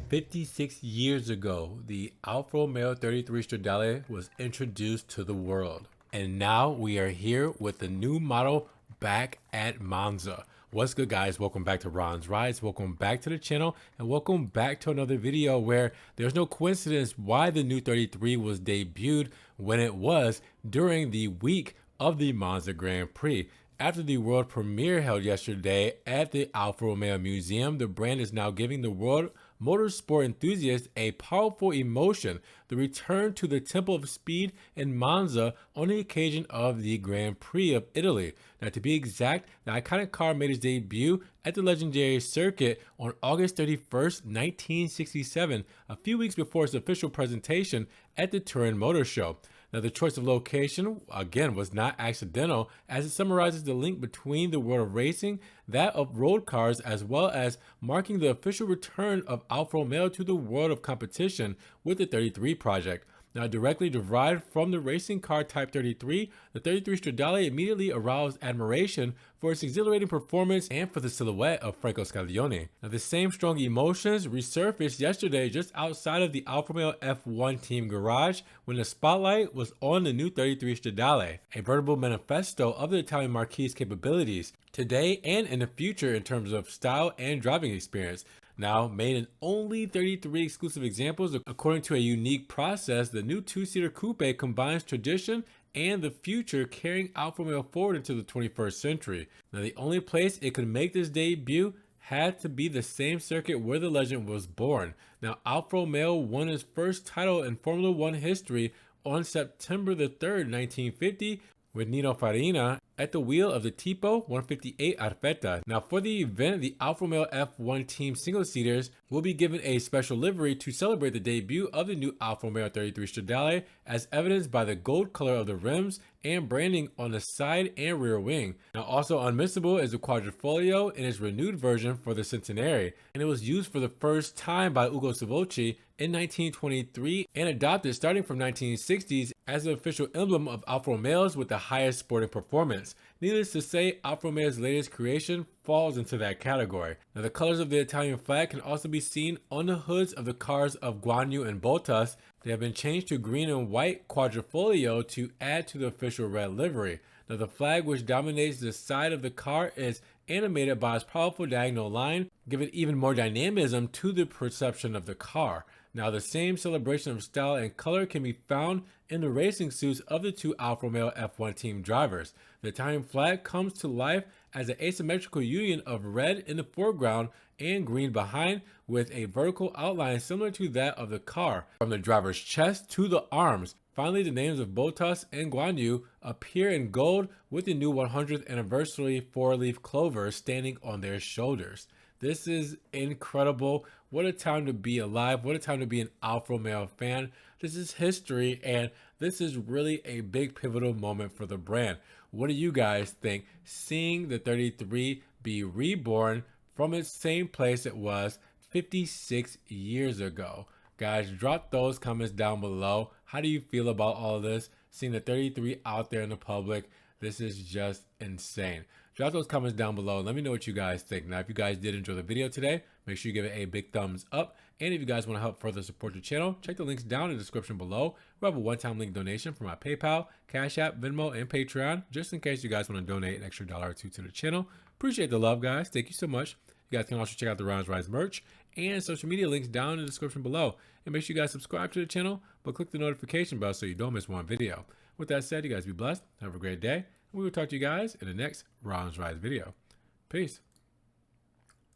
56 years ago, the Alfa Romeo 33 Stradale was introduced to the world. And now we are here with the new model back at Monza. What's good, guys? Welcome back to Ron's Rides. Welcome back to the channel, and welcome back to another video where there's no coincidence why the new 33 was debuted when it was during the week of the Monza Grand Prix. After the world premiere held yesterday at the Alfa Romeo Museum, the brand is now giving the world motorsport enthusiasts a powerful emotion: the return to the Temple of Speed in Monza on the occasion of the Grand Prix of Italy. Now, to be exact, the iconic car made its debut at the legendary circuit on August 31st, 1967, a few weeks before its official presentation at the Turin Motor Show. Now, the choice of location, again, was not accidental, as it summarizes the link between the world of racing, that of road cars, as well as marking the official return of Alfa Romeo to the world of competition with the 33 project. Now, directly derived from the racing car Type 33, the 33 Stradale immediately aroused admiration for its exhilarating performance and for the silhouette of Franco Scaglione. Now, the same strong emotions resurfaced yesterday just outside of the Alfa Romeo F1 team garage when the spotlight was on the new 33 Stradale, a veritable manifesto of the Italian Marquis's capabilities today and in the future in terms of style and driving experience. Now made in only 33 exclusive examples, according to a unique process, the new two-seater coupe combines tradition and the future, carrying Alfa Romeo forward into the 21st century. Now, the only place it could make this debut had to be the same circuit where the legend was born. Now, Alfa Romeo won its first title in Formula One history on September the 3rd, 1950, with Nino Farina at the wheel of the Tipo 158 Arfetta. Now, for the event, the Alfa Romeo F1 team single-seaters will be given a special livery to celebrate the debut of the new Alfa Romeo 33 Stradale, as evidenced by the gold color of the rims and branding on the side and rear wing. Now, also unmissable is the quadrifoglio in its renewed version for the Centenary, and it was used for the first time by Ugo Savocci in 1923 and adopted starting from 1960s as the official emblem of Alfa Romeos with the highest sporting performance. Needless to say, Alfa Romeo's latest creation falls into that category. Now, the colors of the Italian flag can also be seen on the hoods of the cars of Guan Yu and Bottas. They have been changed to green and white quadrifoglio to add to the official red livery. Now, the flag, which dominates the side of the car, is animated by its powerful diagonal line, giving even more dynamism to the perception of the car. Now, the same celebration of style and color can be found in the racing suits of the two Alfa Romeo F1 team drivers. The Italian flag comes to life as an asymmetrical union of red in the foreground and green behind, with a vertical outline similar to that of the car, from the driver's chest to the arms. Finally, the names of Bottas and Guan Yu appear in gold with the new 100th anniversary four-leaf clover standing on their shoulders. This is incredible. What a time to be alive. What a time to be an Alfa Romeo fan. This is history, and this is really a big pivotal moment for the brand. What do you guys think? Seeing the 33 be reborn from its same place it was 56 years ago. Guys, drop those comments down below. How do you feel about all of this? Seeing the 33 out there in the public, this is just insane. Drop those comments down below. Let me know what you guys think. Now, if you guys did enjoy the video today, make sure you give it a big thumbs up. And if you guys want to help further support the channel, check the links down in the description below. We have a one-time link donation for my PayPal, Cash App, Venmo, and Patreon, just in case you guys want to donate an extra $1 or $2 to the channel. Appreciate the love, guys. Thank you so much. You guys can also check out the Ron's Rides merch and social media links down in the description below. And make sure you guys subscribe to the channel, but click the notification bell so you don't miss one video. With that said, you guys be blessed. Have a great day. We will talk to you guys in the next Ron's Rides video. Peace.